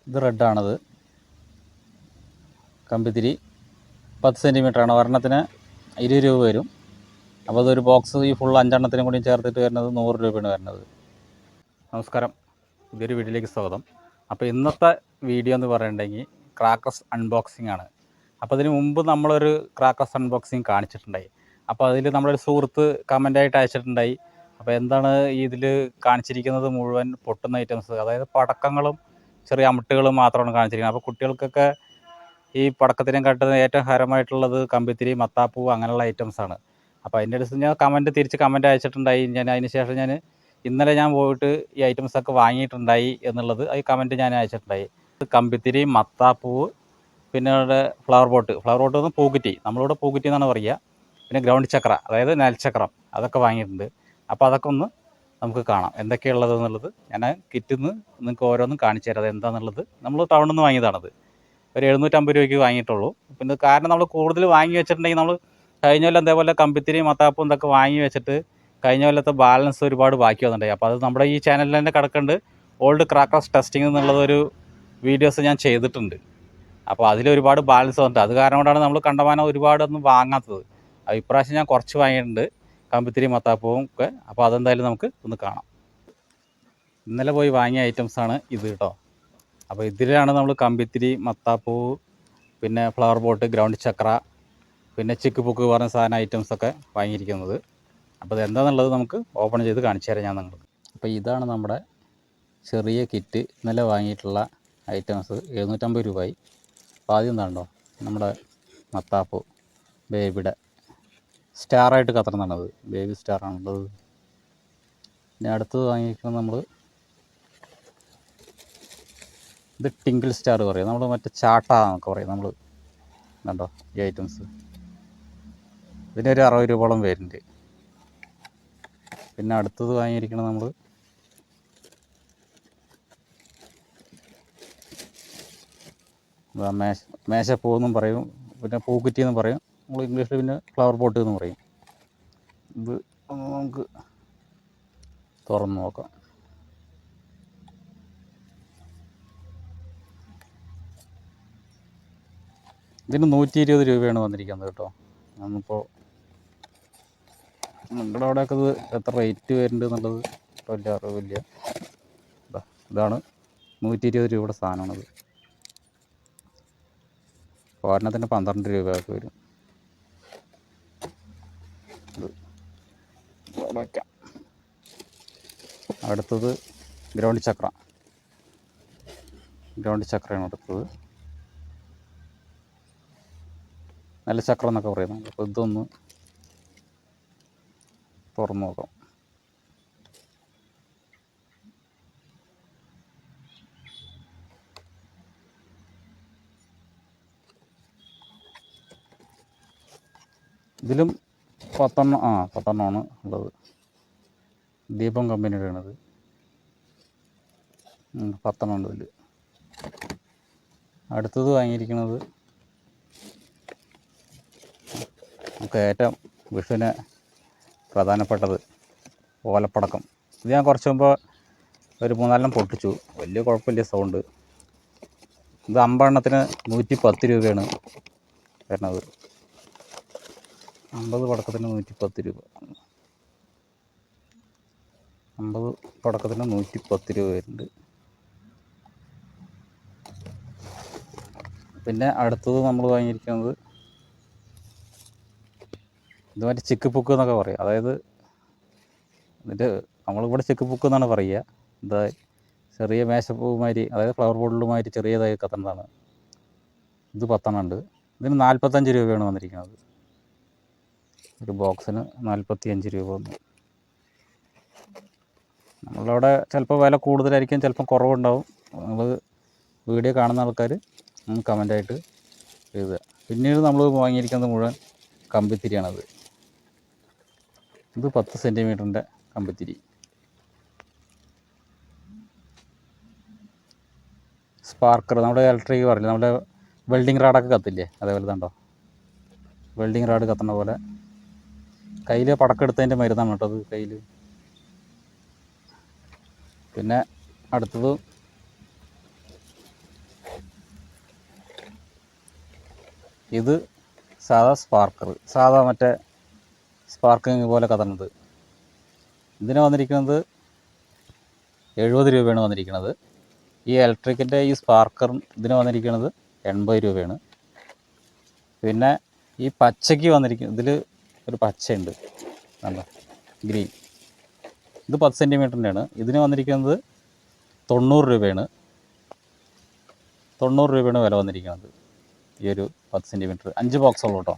ഇത് റെഡാണത്. കമ്പിത്തിരി 10 സെൻറ്റിമീറ്ററാണ്. ഒരെണ്ണത്തിന് 20 രൂപ വരും. അപ്പോൾ അതൊരു ബോക്സ് ഈ ഫുൾ 5 കൂടി ചേർത്തിട്ട് വരുന്നത് 100 രൂപയാണ് വരുന്നത്. നമസ്കാരം, പുതിയൊരു വീഡിയോയിലേക്ക് സ്വാഗതം. അപ്പോൾ ഇന്നത്തെ വീഡിയോ എന്ന് പറയുന്നുണ്ടെങ്കിൽ ക്രാക്കർസ് അൺബോക്സിംഗ് ആണ്. അപ്പോൾ അതിന് മുമ്പ് നമ്മളൊരു ക്രാക്കർസ് അൺബോക്സിങ് കാണിച്ചിട്ടുണ്ടായി. അപ്പോൾ അതിൽ നമ്മളൊരു സുഹൃത്ത് കമൻ്റായിട്ട് അയച്ചിട്ടുണ്ടായി. അപ്പോൾ എന്താണ് ഇതിൽ കാണിച്ചിരിക്കുന്നത്? മുഴുവൻ പൊട്ടുന്ന ഐറ്റംസ്, അതായത് പടക്കങ്ങളും ചെറിയ അമിട്ടുകളും മാത്രമാണ് കാണിച്ചിരിക്കുന്നത്. അപ്പോൾ കുട്ടികൾക്കൊക്കെ ഈ പടക്കത്തിനും കട്ടതിന് ഏറ്റവും ഹരമായിട്ടുള്ളത് കമ്പിത്തിരി, മത്താപ്പൂ അങ്ങനെയുള്ള ഐറ്റംസാണ്. അപ്പോൾ അതിൻ്റെ അടുത്ത് ഞാൻ തിരിച്ച് കമൻ്റ് അയച്ചിട്ടുണ്ടായി. അതിന് ശേഷം ഇന്നലെ ഞാൻ പോയിട്ട് ഈ ഐറ്റംസൊക്കെ വാങ്ങിയിട്ടുണ്ടായി എന്നുള്ളത് ഈ കമൻറ്റ് ഞാൻ അയച്ചിട്ടുണ്ടായി. കമ്പിത്തിരി, മത്താപ്പൂവ്, പിന്നെ ഫ്ലവർ ബോട്ട് എന്ന് പൂക്കുറ്റി, നമ്മളിവിടെ പൂക്കുറ്റി എന്നാണ് പറയുക. പിന്നെ ഗ്രൗണ്ട് ചക്ര, അതായത് നെൽച്ചക്രം, അതൊക്കെ വാങ്ങിയിട്ടുണ്ട്. അപ്പോൾ അതൊക്കെ ഒന്ന് നമുക്ക് കാണാം എന്തൊക്കെയുള്ളത് എന്നുള്ളത്. ഞാൻ കിറ്റിൽ നിന്ന് നിങ്ങൾക്ക് ഓരോന്നും കാണിച്ചു തരാം. അത് എന്താണെന്നുള്ളത് നമ്മൾ ടൗണിൽ നിന്ന് വാങ്ങിയതാണത്. ഒരു 750 രൂപയ്ക്ക് വാങ്ങിയിട്ടുള്ളൂ. പിന്നെ കാരണം നമ്മൾ കൂടുതൽ വാങ്ങി വെച്ചിട്ടുണ്ടെങ്കിൽ, നമ്മൾ കഴിഞ്ഞ കൊല്ലം അതേപോലെ കമ്പിത്തിരി, മത്താപ്പും ഇതൊക്കെ വാങ്ങി വെച്ചിട്ട് കഴിഞ്ഞ കൊല്ലത്തെ ബാലൻസ് ഒരുപാട് ബാക്കി വന്നിട്ടുണ്ടായി. അപ്പോൾ അത് നമ്മുടെ ഈ ചാനലിൽ തന്നെ കിടക്കുന്നുണ്ട്. ഓൾഡ് ക്രാക്കേഴ്സ് ടെസ്റ്റിംഗ് എന്നുള്ളതൊരു വീഡിയോസ് ഞാൻ ചെയ്തിട്ടുണ്ട്. അപ്പോൾ അതിലൊരുപാട് ബാലൻസ് വന്നിട്ട് അത് കാരണം കൊണ്ടാണ് നമ്മൾ കണ്ടമാനം ഒരുപാടൊന്നും വാങ്ങാത്തത്. ഇപ്രാവശ്യം ഞാൻ കുറച്ച് വാങ്ങിയിട്ടുണ്ട്, കമ്പിത്തിരി, മത്താപ്പൂവും ഒക്കെ. അപ്പോൾ അതെന്തായാലും നമുക്ക് ഒന്ന് കാണാം. ഇന്നലെ പോയി വാങ്ങിയ ഐറ്റംസാണ് ഇത് കേട്ടോ. അപ്പോൾ ഇതിലാണ് നമ്മൾ കമ്പിത്തിരി, മത്താപ്പൂവ്, പിന്നെ ഫ്ലവർ ബോട്ട്, ഗ്രൗണ്ട് ചക്ര, പിന്നെ ചിക്ക് പുക്ക് പറഞ്ഞ സാധന ഐറ്റംസൊക്കെ വാങ്ങിയിരിക്കുന്നത്. അപ്പോൾ ഇതെന്താണെന്നുള്ളത് നമുക്ക് ഓപ്പൺ ചെയ്ത് കാണിച്ചു തരാം ഞാൻ നിങ്ങൾക്ക്. അപ്പോൾ ഇതാണ് നമ്മുടെ ചെറിയ കിറ്റ്, ഇന്നലെ വാങ്ങിയിട്ടുള്ള ഐറ്റംസ്. 750 രൂപയായി. അപ്പോൾ ആദ്യം എന്താണോ നമ്മുടെ മത്താപ്പൂ, ബേബിയുടെ സ്റ്റാറായിട്ട് കത്തണമെന്നാണത്, ബേബി സ്റ്റാറാണുള്ളത്. പിന്നെ അടുത്തത് വാങ്ങിയിരിക്കുന്നത് നമ്മൾ ഇത് ടിങ്കിൾ സ്റ്റാർ പറയും, നമ്മൾ മറ്റേ ചാട്ട എന്നൊക്കെ പറയും നമ്മൾ. കണ്ടോ ഈ ഐറ്റംസ്, ഇതിനൊരു 60 രൂപയോളം വരുന്നുണ്ട്. പിന്നെ അടുത്തത് വാങ്ങിയിരിക്കുന്നത് നമ്മൾ മേശപ്പൂവെന്നും പറയും, പിന്നെ പൂക്കുറ്റി എന്നും പറയും നമ്മൾ ഇംഗ്ലീഷിൽ, പിന്നെ ഫ്ലവർ പോട്ട് എന്ന് പറയും. ഇത് നമുക്ക് തുറന്ന് നോക്കാം. ഇതിന് 120 രൂപയാണ് വന്നിരിക്കുന്നത് കേട്ടോ. അന്നിപ്പോൾ നിങ്ങളുടെ അവിടെയൊക്കെ ഇത് എത്ര റേറ്റ് വരുന്നുണ്ട് എന്നുള്ളത് വലിയ അറിവില്ല. ഇതാണ് 120 രൂപയുടെ സാധനമാണത്. ഒരെണ്ണത്തിന് 12 രൂപയൊക്കെ വരും. ഇത് വയ്ക്കാം. അടുത്തത് ഗ്രൗണ്ട് ചക്രയാണ് അടുത്തത്. നല്ല ചക്രം എന്നൊക്കെ പറയുന്നത്. അപ്പോൾ ഇതൊന്ന് തുറന്നു നോക്കാം. ഇതിലും 10 ഉള്ളത്. ദീപം കമ്പനിയുടെ ആണത്. 10 ഉണ്ട് ഇതിൽ. അടുത്തത് വാങ്ങിയിരിക്കുന്നത് നമുക്ക് ഏറ്റവും വിഷുവിന് പ്രധാനപ്പെട്ടത് ഓലപ്പടക്കം. ഇത് ഞാൻ കുറച്ച് മുമ്പ് ഒരു 3-4 പൊട്ടിച്ചു. വലിയ കുഴപ്പമില്ല സൗണ്ട്. ഇത് 50 എണ്ണത്തിന് 110 രൂപയാണ് വരുന്നത്. 50 പടക്കത്തിന് 110 രൂപ. 50 പടക്കത്തിന് 110 രൂപ വരുന്നുണ്ട്. പിന്നെ അടുത്തത് നമ്മൾ വാങ്ങിയിരിക്കുന്നത് ഇത് മറ്റേ ചിക്ക് പുക്ക് എന്നൊക്കെ പറയും. അതായത് ഇതിൻ്റെ നമ്മളിവിടെ ചിക്ക് പുക്ക് എന്നാണ് പറയുക. എന്താ ചെറിയ മേശപ്പൂമാതിരി, അതായത് ഫ്ലവർ ബോട്ടിലുമാതിരി ചെറിയതായി കത്തുന്നതാണ്. ഇത് 10 ഉണ്ട്. ഇതിന് 45 രൂപയാണ് വന്നിരിക്കുന്നത്. ഒരു ബോക്സിന് 45 രൂപ വന്നു. നമ്മളവിടെ ചിലപ്പോൾ വില കൂടുതലായിരിക്കും, ചിലപ്പോൾ കുറവുണ്ടാവും. നമ്മൾ വീഡിയോ കാണുന്ന ആൾക്കാർ കമൻ്റായിട്ട് എഴുതുക. പിന്നീട് നമ്മൾ വാങ്ങിയിരിക്കുന്നത് മുഴുവൻ കമ്പിത്തിരിയാണത്. ഇത് 10 സെൻറ്റിമീറ്ററിൻ്റെ കമ്പിത്തിരി. സ്പാർക്കർ, നമ്മുടെ ഇലക്ട്രിക് പറയില്ല, നമ്മുടെ വെൽഡിങ് റാഡൊക്കെ കത്തില്ലേ, അതേപോലെ കണ്ടോ വെൽഡിങ് റാഡ് കത്തുന്ന പോലെ. കയ്യിൽ പടക്കെടുത്തതിൻ്റെ മരുന്നാണ് കേട്ടോ അത് കയ്യിൽ. പിന്നെ അടുത്തത് ഇത് സാധാ സ്പാർക്കർ, സാധാ മറ്റേ സ്പാർക്കിങ് പോലെ കത്തുന്നത്. ഇതിന് വന്നിരിക്കുന്നത് 70 രൂപയാണ് വന്നിരിക്കുന്നത്. ഈ ഇലക്ട്രിക്കിൻ്റെ ഈ സ്പാർക്കർ ഇതിന് വന്നിരിക്കുന്നത് 80 രൂപയാണ്. പിന്നെ ഈ പച്ചയ്ക്ക് വന്നിരിക്കുന്നത്, ഇതിൽ ഒരു പച്ചയുണ്ട് കണ്ടോ, ഗ്രീൻ, ഇത് 10 സെൻറ്റിമീറ്ററിൻ്റെയാണ്. ഇതിന് വന്നിരിക്കുന്നത് 90 രൂപയാണ്. 90 രൂപയാണ് വില വന്നിരിക്കുന്നത്. ഈ ഒരു 10 സെൻറ്റിമീറ്റർ 5 ബോക്സ് ഉള്ളൂ കേട്ടോ.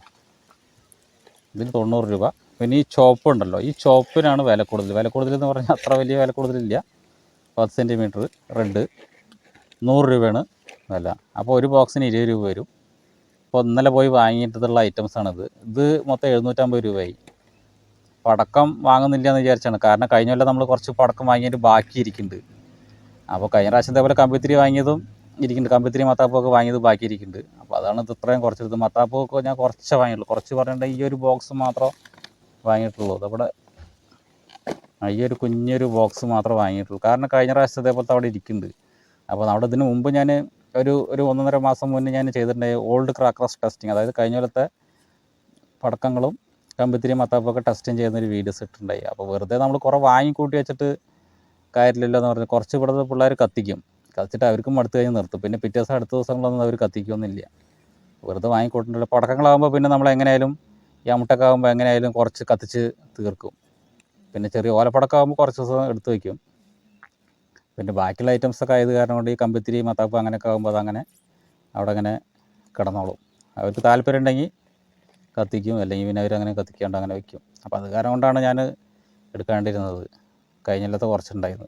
ഇതിന് 90 രൂപ. പിന്നെ ഈ ചോപ്പ് ഉണ്ടല്ലോ, ഈ ചോപ്പിനാണ് വില കൂടുതൽ. വില കൂടുതലെന്ന് പറഞ്ഞാൽ അത്ര വലിയ വില കൂടുതലില്ല. 10 സെൻറ്റിമീറ്റർ റെഡ് 100 രൂപയാണ് വില. അപ്പോൾ ഒരു ബോക്സിന് 20 രൂപ വരും. അപ്പോൾ ഇന്നലെ പോയി വാങ്ങിയിട്ടുള്ള ഐറ്റംസാണിത്. ഇത് മൊത്തം 750 രൂപയായി. പടക്കം വാങ്ങുന്നില്ല എന്ന് വിചാരിച്ചാണ്. കാരണം കഴിഞ്ഞ കൊല്ലം നമ്മൾ കുറച്ച് പടക്കം വാങ്ങിയിട്ട് ബാക്കി ഇരിക്കുന്നുണ്ട്. അപ്പോൾ കഴിഞ്ഞ പ്രാവശ്യം ഇതേപോലെ കമ്പിത്തിരി വാങ്ങിയതും ഇരിക്കുന്നുണ്ട്, കമ്പിത്തിരി മത്താപ്പൊക്കെ വാങ്ങിയത് ബാക്കി ഇരിക്കുന്നുണ്ട്. അപ്പോൾ അതാണ് ഇത് ഇത്രയും കുറച്ചെടുത്ത്. മത്താപ്പൊക്കെ ഞാൻ കുറച്ച് വാങ്ങിയുള്ളൂ. കുറച്ച് പറഞ്ഞിട്ടുണ്ടെങ്കിൽ ഈ ഒരു ബോക്സ് മാത്രം വാങ്ങിയിട്ടുള്ളൂ. അതവിടെ ഈ ഒരു കുഞ്ഞൊരു ബോക്സ് മാത്രമേ വാങ്ങിയിട്ടുള്ളൂ. കാരണം കഴിഞ്ഞ പ്രാവശ്യം ഇതേപോലത്തെ അവിടെ ഇരിക്കുന്നുണ്ട്. അപ്പോൾ അവിടെ ഇതിന് മുമ്പ് ഞാൻ ഒരു 1.5 മാസം മുന്നേ ഞാൻ ചെയ്തിട്ടുണ്ടായി ഓൾഡ് ക്രാക്കർസ് ടെസ്റ്റിങ്. അതായത് കഴിഞ്ഞ കൊല്ലത്തെ പടക്കങ്ങളും കമ്പിത്തിരി മത്താപ്പൊക്കെ ടെസ്റ്റിങ് ചെയ്യുന്നൊരു വീഡിയോസ് ഇട്ടിട്ടുണ്ടായി. അപ്പോൾ വെറുതെ നമ്മൾ കുറേ വാങ്ങിക്കൂട്ടി വെച്ചിട്ട് കാര്യമില്ലല്ലോ എന്ന് പറഞ്ഞ് കുറച്ച് ഇവിടുത്തെ പിള്ളേർ കത്തിച്ചിട്ട് അവർക്കും മടുത്ത് കഴിഞ്ഞ് നിർത്തും. പിന്നെ പിറ്റേ ദിവസം അടുത്ത ദിവസങ്ങളൊന്നും അവർ കത്തിക്കൊന്നുമില്ല. വെറുതെ വാങ്ങിക്കൂട്ടുന്നില്ല. പടക്കങ്ങളാകുമ്പോൾ പിന്നെ നമ്മൾ എങ്ങനെയായാലും ഈ അമുട്ടക്കാകുമ്പോൾ എങ്ങനെയായാലും കുറച്ച് കത്തിച്ച് തീർക്കും. പിന്നെ ചെറിയ ഓലപ്പടക്കമാകുമ്പോൾ കുറച്ച് ദിവസം എടുത്ത് വയ്ക്കും. പിന്നെ ബാക്കിയുള്ള ഐറ്റംസൊക്കെ ആയത് കാരണം കൊണ്ട് ഈ കമ്പിത്തിരി മത്താപ്പ് അങ്ങനെയൊക്കെ ആകുമ്പോൾ അതങ്ങനെ അവിടെ അങ്ങനെ കിടന്നോളും. അവർക്ക് താല്പര്യം ഉണ്ടെങ്കിൽ കത്തിക്കും, അല്ലെങ്കിൽ പിന്നെ അവരങ്ങനെ കത്തിക്കാണ്ട് അങ്ങനെ വയ്ക്കും. അപ്പോൾ അത് കാരണം കൊണ്ടാണ് ഞാൻ എടുക്കാണ്ടിരുന്നത്. കഴിഞ്ഞില്ലത്തെ കുറച്ചുണ്ടായിരുന്നു.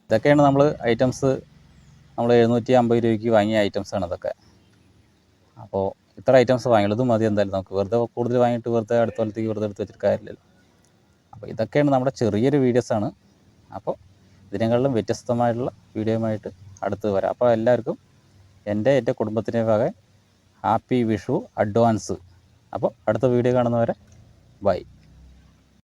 ഇതൊക്കെയാണ് നമ്മൾ ഐറ്റംസ്, നമ്മൾ 750 രൂപയ്ക്ക് വാങ്ങിയ ഐറ്റംസാണ് ഇതൊക്കെ. അപ്പോൾ ഇത്ര ഐറ്റംസ് വാങ്ങിയുള്ളൂ. ഇത് മതി എന്തായാലും. നമുക്ക് വെറുതെ കൂടുതൽ വാങ്ങിയിട്ട് വെറുതെ അടുത്ത കൊല്ലത്തേക്ക് വെറുതെ എടുത്ത് വെച്ചിട്ട് കാര്യമില്ലല്ലോ. അപ്പോൾ ഇതൊക്കെയാണ് നമ്മുടെ ചെറിയൊരു വീഡിയോസാണ്. അപ്പോൾ ഇതിനെക്കാളും വ്യത്യസ്തമായിട്ടുള്ള വീഡിയോയുമായിട്ട് അടുത്ത് വരാം. അപ്പോൾ എല്ലാവർക്കും എൻ്റെ കുടുംബത്തിൻ്റെ വക ഹാപ്പി വിഷു അഡ്വാൻസ്. അപ്പോൾ അടുത്ത വീഡിയോ കാണുന്നവരെ ബൈ.